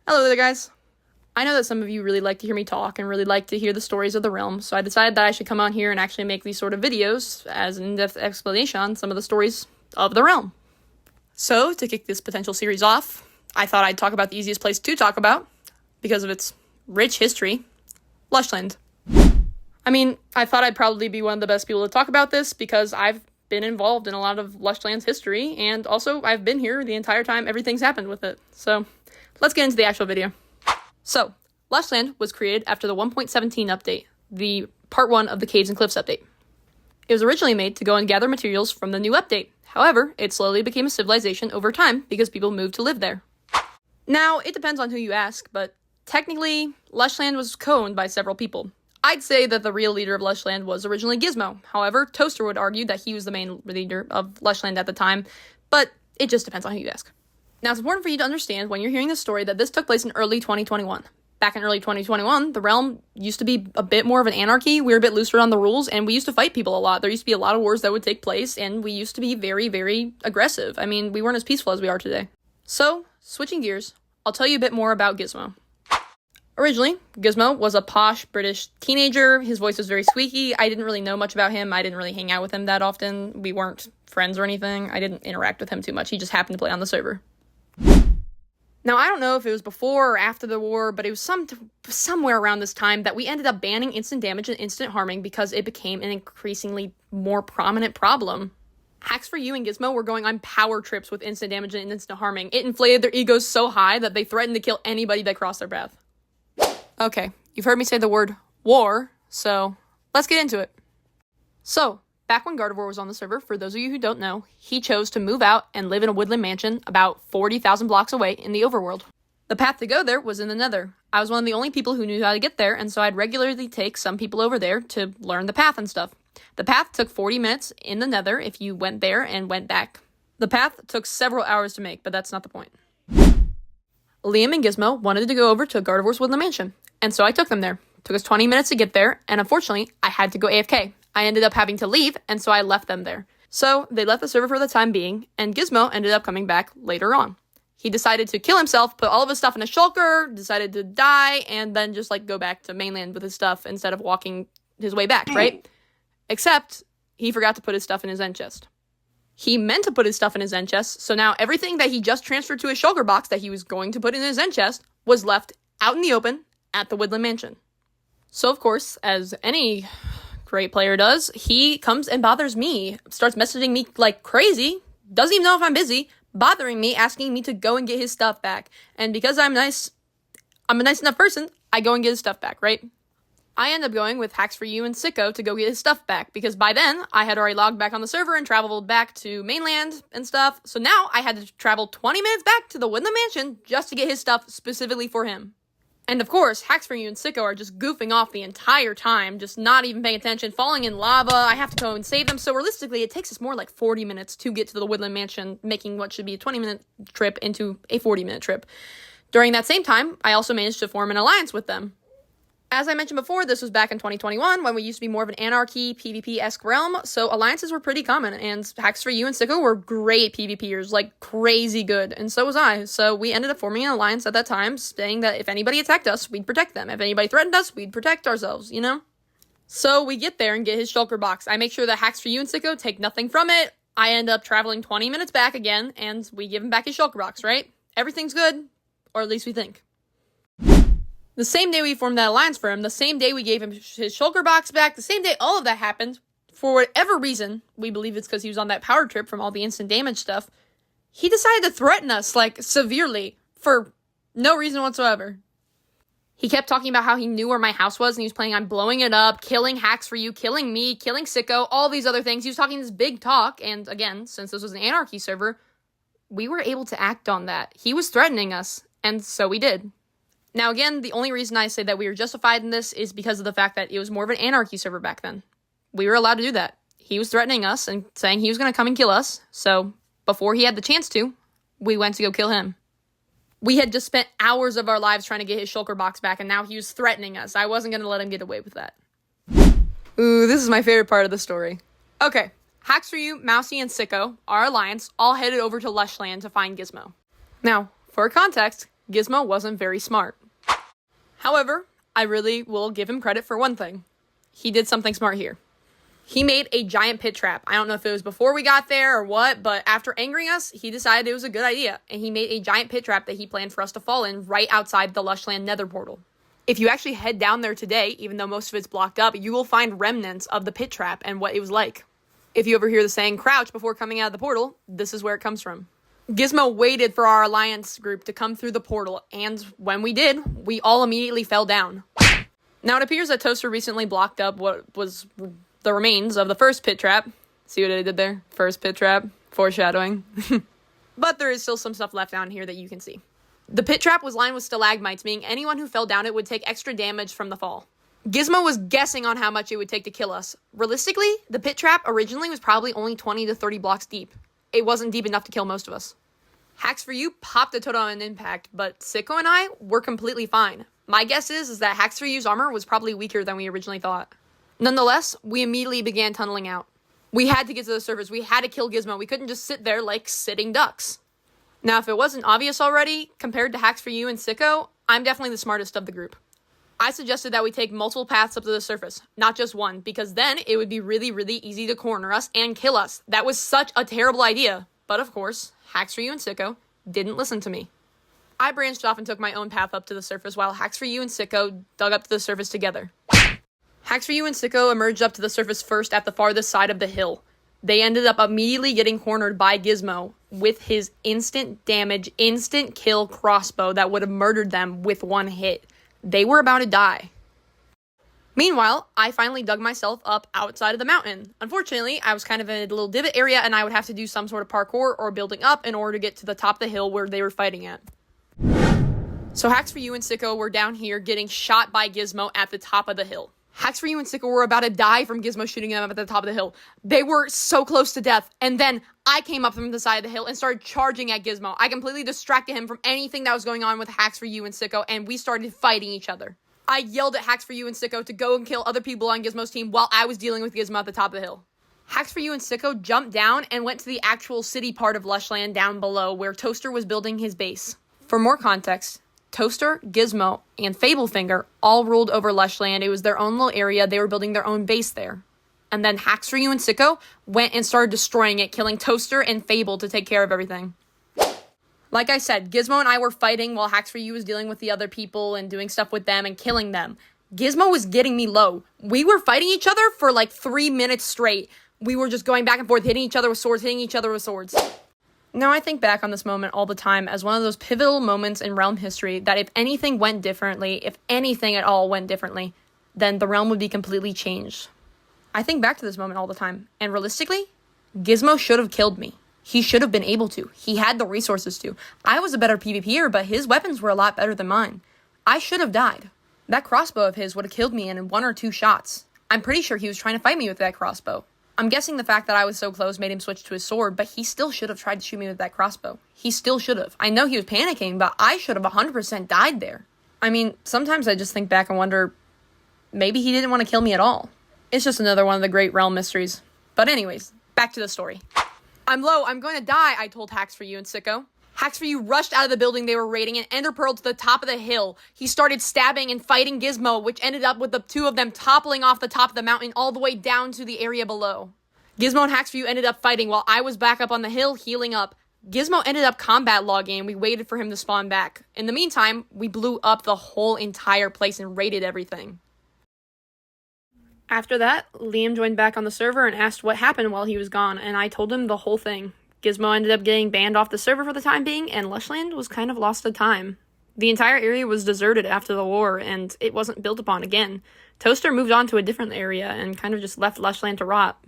Hello there, guys. I know that some of you really like to hear me talk and really like to hear the stories of the realm, so I decided that I should come on here and actually make these sort of videos as an in-depth explanation on some of the stories of the realm. So, to kick this potential series off, I thought I'd talk about the easiest place to talk about, because of its rich history, Lush Land. I mean, I thought I'd probably be one of the best people to talk about this, because I've been involved in a lot of Lush Land's history, and also I've been here the entire time everything's happened with it. So, let's get into the actual video. So, Lush Land was created after the 1.17 update, the part 1 of the Caves and Cliffs update. It was originally made to go and gather materials from the new update. However, it slowly became a civilization over time because people moved to live there. Now, it depends on who you ask, but technically, Lush Land was co-owned by several people. I'd say that the real leader of Lush Land was originally Gizmo. However, Toaster would argue that he was the main leader of Lush Land at the time, but it just depends on who you ask. Now, it's important for you to understand when you're hearing this story that this took place in early 2021. Back in early 2021, the realm used to be a bit more of an anarchy. We were a bit looser on the rules, and we used to fight people a lot. There used to be a lot of wars that would take place, and we used to be very, very aggressive. I mean, we weren't as peaceful as we are today. So, switching gears, I'll tell you a bit more about Gizmo. Originally, Gizmo was a posh British teenager. His voice was very squeaky. I didn't really know much about him. I didn't really hang out with him that often. We weren't friends or anything. I didn't interact with him too much. He just happened to play on the server. Now, I don't know if it was before or after the war, but it was somewhere around this time that we ended up banning instant damage and instant harming because it became an increasingly more prominent problem. Hacks for You and Gizmo were going on power trips with instant damage and instant harming. It inflated their egos so high that they threatened to kill anybody that crossed their path. Okay, you've heard me say the word war, so let's get into it. So, back when Gardevoir was on the server, for those of you who don't know, he chose to move out and live in a woodland mansion about 40,000 blocks away in the overworld. The path to go there was in the Nether. I was one of the only people who knew how to get there, and so I'd regularly take some people over there to learn the path and stuff. The path took 40 minutes in the Nether if you went there and went back. The path took several hours to make, but that's not the point. Liam and Gizmo wanted to go over to Gardevoir's woodland mansion, and so I took them there. It took us 20 minutes to get there, and unfortunately, I had to go AFK. I ended up having to leave, and so I left them there. So, they left the server for the time being, and Gizmo ended up coming back later on. He decided to kill himself, put all of his stuff in a shulker, decided to die, and then just, go back to mainland with his stuff instead of walking his way back, right? Except, he forgot to put his stuff in his end chest. He meant to put his stuff in his end chest, so now everything that he just transferred to his shulker box that he was going to put in his end chest was left out in the open at the Woodland Mansion. So, of course, as any great player does, he comes and bothers me, starts messaging me like crazy, doesn't even know if I'm busy, bothering me, asking me to go and get his stuff back. And because I'm a nice enough person, I go and get his stuff back, right? I end up going with Hacks for You and Sicko to go get his stuff back, because by then, I had already logged back on the server and traveled back to mainland and stuff, so now I had to travel 20 minutes back to the Woodland Mansion just to get his stuff specifically for him. And of course, Hacks for You and Sicko are just goofing off the entire time, just not even paying attention, falling in lava. I have to go and save them, so realistically, it takes us more like 40 minutes to get to the Woodland Mansion, making what should be a 20-minute trip into a 40-minute trip. During that same time, I also managed to form an alliance with them. As I mentioned before, this was back in 2021, when we used to be more of an anarchy, PvP-esque realm, so alliances were pretty common, and Hacks for You and Sicko were great PvPers, crazy good, and so was I. So we ended up forming an alliance at that time, saying that if anybody attacked us, we'd protect them. If anybody threatened us, we'd protect ourselves, you know? So we get there and get his shulker box. I make sure that Hacks for You and Sicko take nothing from it. I end up traveling 20 minutes back again, and we give him back his shulker box, right? Everything's good, or at least we think. The same day we formed that alliance for him, the same day we gave him his shulker box back, the same day all of that happened, for whatever reason, we believe it's because he was on that power trip from all the instant damage stuff, he decided to threaten us, severely, for no reason whatsoever. He kept talking about how he knew where my house was, and he was planning on blowing it up, killing Hacks for You, killing me, killing Sicko, all these other things. He was talking this big talk, and again, since this was an anarchy server, we were able to act on that. He was threatening us, and so we did. Now, again, the only reason I say that we were justified in this is because of the fact that it was more of an anarchy server back then. We were allowed to do that. He was threatening us and saying he was going to come and kill us, so before he had the chance to, we went to go kill him. We had just spent hours of our lives trying to get his shulker box back, and now he was threatening us. I wasn't going to let him get away with that. Ooh, this is my favorite part of the story. Okay, Hacks for You, Mousey, and Sicko, our alliance, all headed over to Lush Land to find Gizmo. Now, for context, Gizmo wasn't very smart. However, I really will give him credit for one thing. He did something smart here. He made a giant pit trap. I don't know if it was before we got there or what, but after angering us, he decided it was a good idea, and he made a giant pit trap that he planned for us to fall in right outside the Lush Land nether portal. If you actually head down there today, even though most of it's blocked up, you will find remnants of the pit trap and what it was like. If you ever hear the saying, crouch before coming out of the portal, this is where it comes from. Gizmo waited for our alliance group to come through the portal, and when we did, we all immediately fell down. Now, it appears that Toaster recently blocked up what was the remains of the first pit trap. See what I did there? First pit trap. Foreshadowing. But there is still some stuff left down here that you can see. The pit trap was lined with stalagmites, meaning anyone who fell down it would take extra damage from the fall. Gizmo was guessing on how much it would take to kill us. Realistically, the pit trap originally was probably only 20 to 30 blocks deep. It wasn't deep enough to kill most of us. Hacks for You popped a totem on impact, but Sicko and I were completely fine. My guess is that Hacks for You's armor was probably weaker than we originally thought. Nonetheless, we immediately began tunneling out. We had to get to the surface. We had to kill Gizmo. We couldn't just sit there like sitting ducks. Now, if it wasn't obvious already, compared to Hacks for You and Sicko, I'm definitely the smartest of the group. I suggested that we take multiple paths up to the surface, not just one, because then it would be really, really easy to corner us and kill us. That was such a terrible idea. But of course, Hacks for You and Sicko didn't listen to me. I branched off and took my own path up to the surface while Hacks for You and Sicko dug up to the surface together. Hacks for You and Sicko emerged up to the surface first at the farthest side of the hill. They ended up immediately getting cornered by Gizmo with his instant damage, instant kill crossbow that would have murdered them with one hit. They were about to die. Meanwhile, I finally dug myself up outside of the mountain. Unfortunately, I was kind of in a little divot area and I would have to do some sort of parkour or building up in order to get to the top of the hill where they were fighting at. So Hacks for You and Sicko were down here getting shot by Gizmo at the top of the hill. Hacks for You and Sicko were about to die from Gizmo shooting them up at the top of the hill. They were so close to death. And then I came up from the side of the hill and started charging at Gizmo. I completely distracted him from anything that was going on with Hacks for You and Sicko, and we started fighting each other. I yelled at Hacks for You and Sicko to go and kill other people on Gizmo's team while I was dealing with Gizmo at the top of the hill. Hacks for You and Sicko jumped down and went to the actual city part of Lush Land down below where Toaster was building his base. For more context, Toaster, Gizmo, and Fablefinger all ruled over Lush Land. It was their own little area. They were building their own base there. And then Hacks for You and Sicko went and started destroying it, killing Toaster and Fable to take care of everything. Like I said, Gizmo and I were fighting while Hacks for You was dealing with the other people and doing stuff with them and killing them. Gizmo was getting me low. We were fighting each other for like 3 minutes straight. We were just going back and forth, hitting each other with swords, hitting each other with swords. Now, I think back on this moment all the time as one of those pivotal moments in realm history that if anything went differently, if anything at all went differently, then the realm would be completely changed. I think back to this moment all the time, and realistically, Gizmo should have killed me. He should have been able to. He had the resources to. I was a better PvPer, but his weapons were a lot better than mine. I should have died. That crossbow of his would have killed me in 1 or 2 shots. I'm pretty sure he was trying to fight me with that crossbow. I'm guessing the fact that I was so close made him switch to his sword, but he still should have tried to shoot me with that crossbow. He still should have. I know he was panicking, but I should have 100% died there. I mean, sometimes I just think back and wonder, maybe he didn't want to kill me at all. It's just another one of the great realm mysteries. But anyways, back to the story. I'm low, I'm going to die, I told Hacks for You and Sicko. Hacks for You rushed out of the building they were raiding and ender pearled to the top of the hill. He started stabbing and fighting Gizmo, which ended up with the two of them toppling off the top of the mountain all the way down to the area below. Gizmo and Hacks for You ended up fighting while I was back up on the hill healing up. Gizmo ended up combat logging and we waited for him to spawn back. In the meantime, we blew up the whole entire place and raided everything. After that, Liam joined back on the server and asked what happened while he was gone, and I told him the whole thing. Gizmo ended up getting banned off the server for the time being, and Lush Land was kind of lost to time. The entire area was deserted after the war, and it wasn't built upon again. Toaster moved on to a different area and kind of just left Lush Land to rot.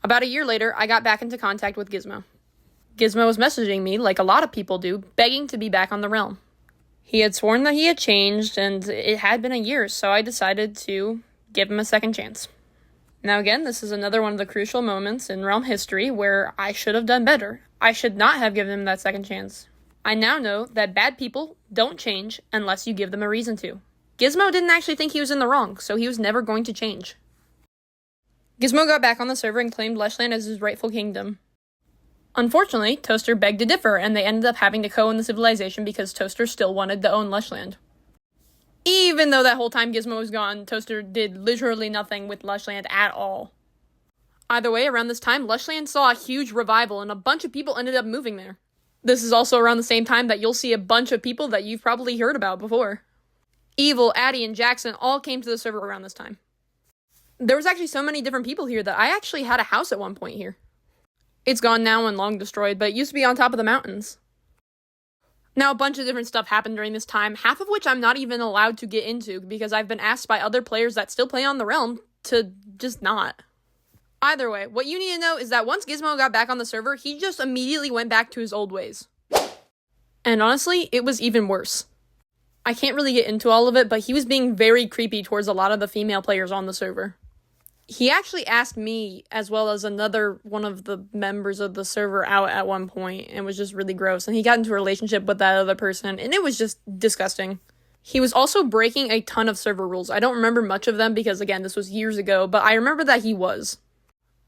About a year later, I got back into contact with Gizmo. Gizmo was messaging me, like a lot of people do, begging to be back on the realm. He had sworn that he had changed, and it had been a year, so I decided to give him a second chance. Now again, this is another one of the crucial moments in realm history where I should have done better. I should not have given him that second chance. I now know that bad people don't change unless you give them a reason to. Gizmo didn't actually think he was in the wrong, so he was never going to change. Gizmo got back on the server and claimed Lush Land as his rightful kingdom. Unfortunately, Toaster begged to differ, and they ended up having to co-own the civilization because Toaster still wanted to own Lush Land. Even though that whole time Gizmo was gone, Toaster did literally nothing with Lush Land at all. Either way, around this time, Lush Land saw a huge revival, and a bunch of people ended up moving there. This is also around the same time that you'll see a bunch of people that you've probably heard about before. Evil, Addie, and Jackson all came to the server around this time. There was actually so many different people here that I actually had a house at one point here. It's gone now and long destroyed, but it used to be on top of the mountains. Now, a bunch of different stuff happened during this time, half of which I'm not even allowed to get into because I've been asked by other players that still play on the realm to just not. Either way, what you need to know is that once Gizmo got back on the server, he just immediately went back to his old ways. And honestly, it was even worse. I can't really get into all of it, but he was being very creepy towards a lot of the female players on the server. He actually asked me, as well as another one of the members of the server, out at one point, and it was just really gross. And he got into a relationship with that other person, and it was just disgusting. He was also breaking a ton of server rules. I don't remember much of them because, again, this was years ago, but I remember that he was.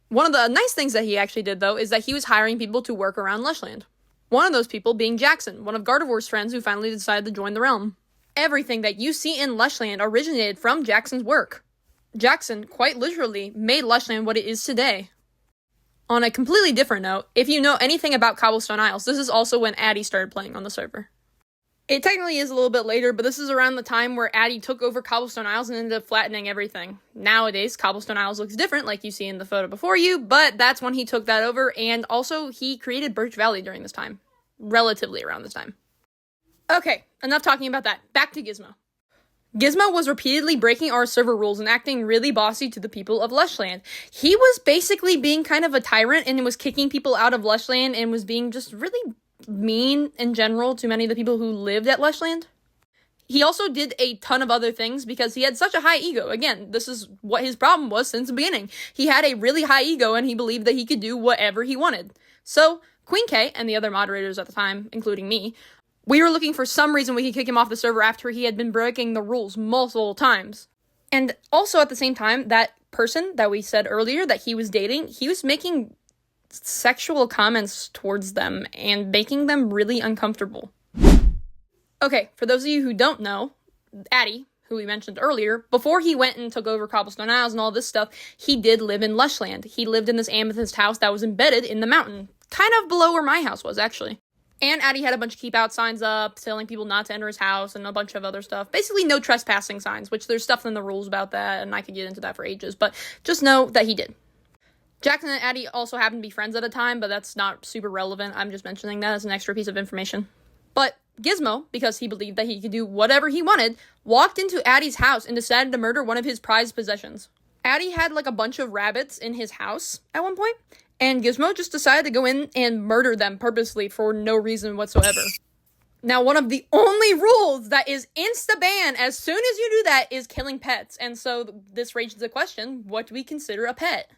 One of the nice things that he actually did, though, is that he was hiring people to work around Lush Land. One of those people being Jackson, one of Gardevoir's friends who finally decided to join the realm. Everything that you see in Lush Land originated from Jackson's work. Jackson, quite literally, made Lush Land what it is today. On a completely different note, if you know anything about Cobblestone Isles, this is also when Addie started playing on the server. It technically is a little bit later, but this is around the time where Addie took over Cobblestone Isles and ended up flattening everything. Nowadays, Cobblestone Isles looks different, like you see in the photo before you, but that's when he took that over, and also he created Birch Valley during this time. Relatively around this time. Okay, enough talking about that. Back to Gizmo. Gizmo was repeatedly breaking our server rules and acting really bossy to the people of Lush Land. He was basically being kind of a tyrant and was kicking people out of Lush Land and was being just really mean in general to many of the people who lived at Lush Land. He also did a ton of other things because he had such a high ego. Again, this is what his problem was since the beginning. He had a really high ego and he believed that he could do whatever he wanted. So, Queen K and the other moderators at the time, including me, we were looking for some reason we could kick him off the server after he had been breaking the rules multiple times. And also at the same time, that person that we said earlier that he was dating, he was making sexual comments towards them and making them really uncomfortable. Okay, for those of you who don't know, Addie, who we mentioned earlier, before he went and took over Cobblestone Isles and all this stuff, he did live in Lush Land. He lived in this amethyst house that was embedded in the mountain, kind of below where my house was, actually. And Addie had a bunch of keep out signs up, telling people not to enter his house, and a bunch of other stuff. Basically, no trespassing signs, which there's stuff in the rules about that, and I could get into that for ages, but just know that he did. Jackson and Addie also happened to be friends at a time, but that's not super relevant. I'm just mentioning that as an extra piece of information. But Gizmo, because he believed that he could do whatever he wanted, walked into Addie's house and decided to murder one of his prized possessions. Addie had like a bunch of rabbits in his house at one point, and Gizmo just decided to go in and murder them purposely for no reason whatsoever. Now, one of the only rules that is insta-ban as soon as you do that is killing pets. And so this raises the question, what do we consider a pet?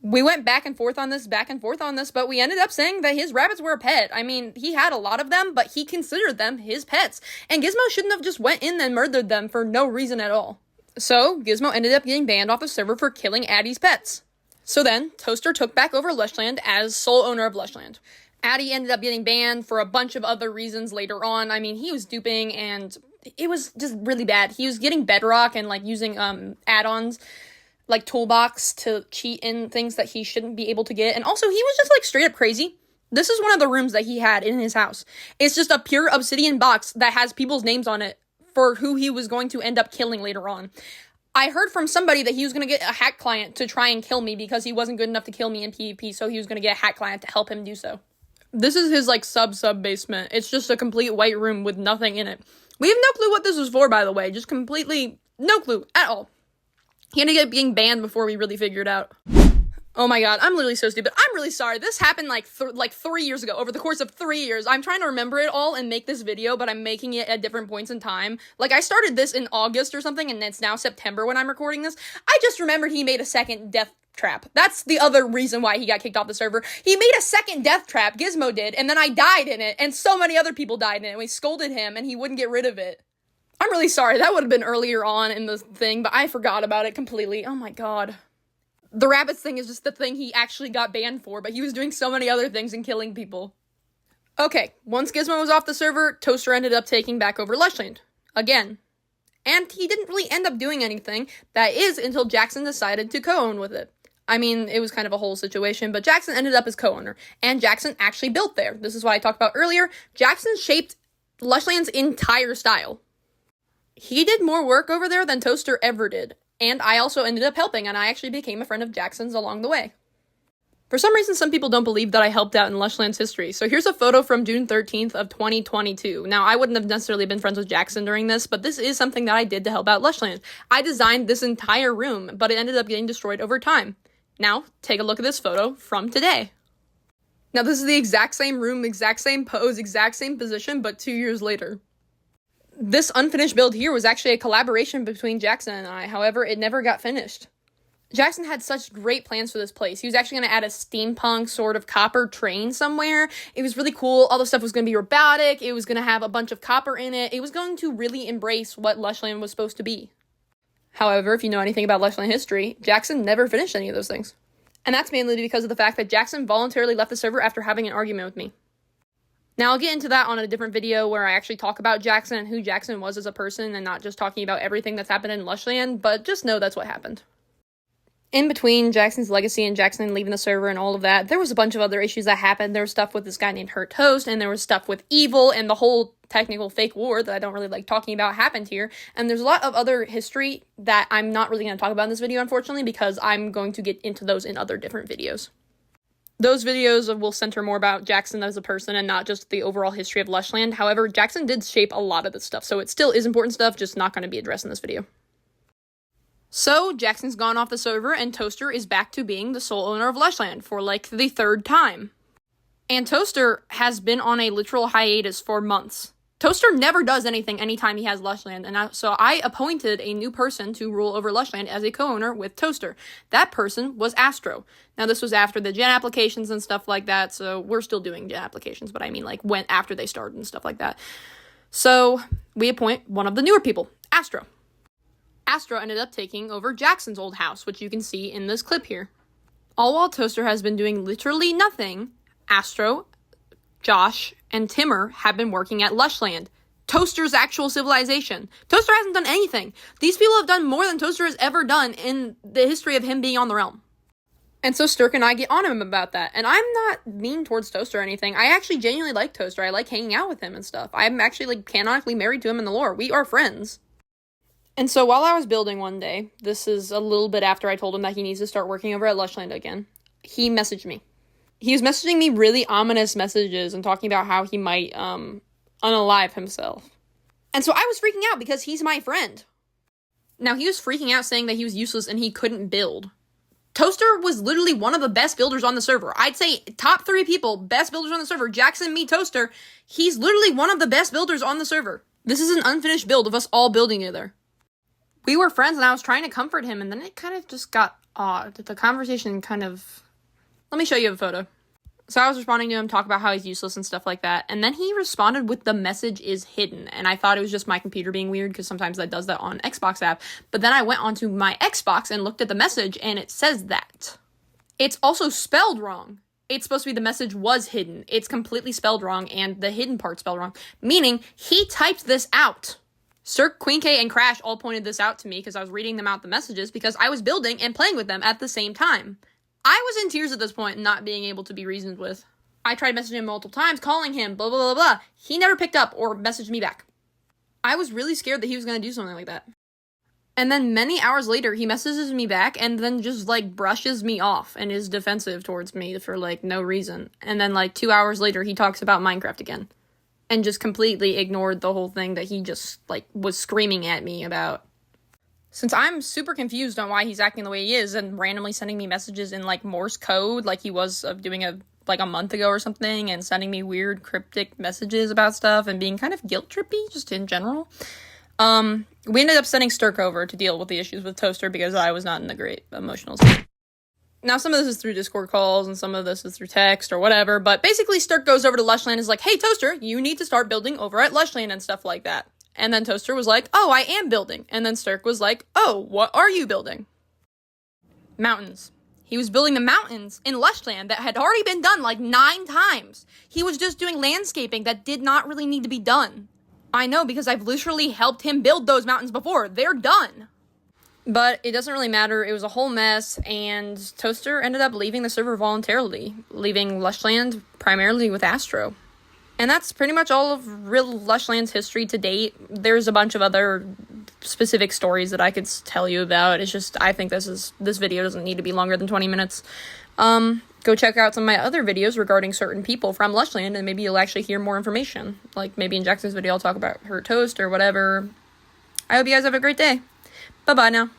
We went back and forth on this, but we ended up saying that his rabbits were a pet. I mean, he had a lot of them, but he considered them his pets. And Gizmo shouldn't have just went in and murdered them for no reason at all. So, Gizmo ended up getting banned off the server for killing Addie's pets. So then, Toaster took back over Lush Land as sole owner of Lush Land. Addie ended up getting banned for a bunch of other reasons later on. I mean, he was duping, and it was just really bad. He was getting Bedrock and, like, using add-ons, like Toolbox, to cheat in things that he shouldn't be able to get. And also, he was just, like, straight up crazy. This is one of the rooms that he had in his house. It's just a pure obsidian box that has people's names on it for who he was going to end up killing later on. I heard from somebody that he was going to get a hack client to try and kill me because he wasn't good enough to kill me in PvP, so he was going to get a hack client to help him do so. This is his, like, sub basement. It's just a complete white room with nothing in it. We have no clue what this was for, by the way. Just completely no clue at all. He ended up being banned before we really figured out. Oh my god, I'm literally so stupid. I'm really sorry. This happened like 3 years ago, over the course of 3 years. I'm trying to remember it all and make this video, but I'm making it at different points in time. Like, I started this in August or something, and it's now September when I'm recording this. I just remembered he made a second death trap. That's the other reason why he got kicked off the server. He made a second death trap, Gizmo did, and then I died in it, and so many other people died in it, and we scolded him, and he wouldn't get rid of it. I'm really sorry. That would have been earlier on in the thing, but I forgot about it completely. Oh my god. The rabbits thing is just the thing he actually got banned for, but he was doing so many other things and killing people. Okay, once Gizmo was off the server, Toaster ended up taking back over Lush Land. Again. And he didn't really end up doing anything. That is until Jackson decided to co-own with it. I mean, it was kind of a whole situation, but Jackson ended up as co-owner. And Jackson actually built there. This is what I talked about earlier. Jackson shaped Lush Land's entire style. He did more work over there than Toaster ever did. And I also ended up helping, and I actually became a friend of Jackson's along the way. For some reason, some people don't believe that I helped out in Lush Land's history. So here's a photo from June 13th of 2022. Now, I wouldn't have necessarily been friends with Jackson during this, but this is something that I did to help out Lush Land. I designed this entire room, but it ended up getting destroyed over time. Now, take a look at this photo from today. Now, this is the exact same room, exact same pose, exact same position, but 2 years later. This unfinished build here was actually a collaboration between Jackson and I. However, it never got finished. Jackson had such great plans for this place. He was actually going to add a steampunk sort of copper train somewhere. It was really cool. All the stuff was going to be robotic. It was going to have a bunch of copper in it. It was going to really embrace what Lush Land was supposed to be. However, if you know anything about Lush Land history, Jackson never finished any of those things. And that's mainly because of the fact that Jackson voluntarily left the server after having an argument with me. Now, I'll get into that on a different video where I actually talk about Jackson and who Jackson was as a person and not just talking about everything that's happened in Lush Land, but just know that's what happened. In between Jackson's legacy and Jackson leaving the server and all of that, there was a bunch of other issues that happened. There was stuff with this guy named Hurt Toast, and there was stuff with Evil, and the whole technical fake war that I don't really like talking about happened here. And there's a lot of other history that I'm not really going to talk about in this video, unfortunately, because I'm going to get into those in other different videos. Those videos will center more about Jackson as a person and not just the overall history of Lush Land. However, Jackson did shape a lot of this stuff, so it still is important stuff, just not going to be addressed in this video. So, Jackson's gone off the server, and Toaster is back to being the sole owner of Lush Land for, like, the third time. And Toaster has been on a literal hiatus for months. Toaster never does anything anytime he has Lush Land, and so I appointed a new person to rule over Lush Land as a co-owner with Toaster. That person was Astro. Now, this was after the gen applications and stuff like that, so we're still doing gen applications, but I mean, like, when after they started and stuff like that. So, we appoint one of the newer people, Astro. Astro ended up taking over Jackson's old house, which you can see in this clip here. All while Toaster has been doing literally nothing, Astro, Josh, and Timmer have been working at Lush Land, Toaster's actual civilization. Toaster hasn't done anything. These people have done more than Toaster has ever done in the history of him being on the realm. And so Stirk and I get on him about that. And I'm not mean towards Toaster or anything. I actually genuinely like Toaster. I like hanging out with him and stuff. I'm actually, like, canonically married to him in the lore. We are friends. And so while I was building one day, this is a little bit after I told him that he needs to start working over at Lush Land again, he messaged me. He was messaging me really ominous messages and talking about how he might unalive himself. And so I was freaking out because he's my friend. Now, he was freaking out saying that he was useless and he couldn't build. Toaster was literally one of the best builders on the server. I'd say top 3 people, best builders on the server. Jackson, me, Toaster. He's literally one of the best builders on the server. This is an unfinished build of us all building together. We were friends, and I was trying to comfort him, and then it kind of just got odd. The conversation kind of... Let me show you a photo. So I was responding to him, talk about how he's useless and stuff like that, and then he responded with the message is hidden, and I thought it was just my computer being weird, because sometimes that does that on Xbox app, but then I went onto my Xbox and looked at the message, and it says that. It's also spelled wrong. It's supposed to be the message was hidden. It's completely spelled wrong, and the hidden part spelled wrong, meaning he typed this out. Sirk, Queen K, and Crash all pointed this out to me because I was reading them out the messages because I was building and playing with them at the same time. I was in tears at this point, not being able to be reasoned with. I tried messaging him multiple times, calling him, blah, blah, blah, blah. He never picked up or messaged me back. I was really scared that he was going to do something like that. And then many hours later, he messages me back and then just, like, brushes me off and is defensive towards me for, like, no reason. And then, like, 2 hours later, he talks about Minecraft again. And just completely ignored the whole thing that he just, like, was screaming at me about. Since I'm super confused on why he's acting the way he is and randomly sending me messages in, like, Morse code, like he was doing a month ago or something, and sending me weird cryptic messages about stuff and being kind of guilt-trippy, just in general, we ended up sending Stirk over to deal with the issues with Toaster because I was not in a great emotional state. Now, some of this is through Discord calls, and some of this is through text or whatever, but basically Stirk goes over to Lush Land and is like, hey, Toaster, you need to start building over at Lush Land and stuff like that. And then Toaster was like, oh, I am building. And then Stirk was like, oh, what are you building? Mountains. He was building the mountains in Lush Land that had already been done like 9 times. He was just doing landscaping that did not really need to be done. I know, because I've literally helped him build those mountains before. They're done. But it doesn't really matter. It was a whole mess, and Toaster ended up leaving the server voluntarily, leaving Lush Land primarily with Astro. And that's pretty much all of real Lush Land's history to date. There's a bunch of other specific stories that I could tell you about. It's just, I think this video doesn't need to be longer than 20 minutes. Go check out some of my other videos regarding certain people from Lush Land, and maybe you'll actually hear more information. Like, maybe in Jackson's video, I'll talk about her toast or whatever. I hope you guys have a great day. Bye-bye now.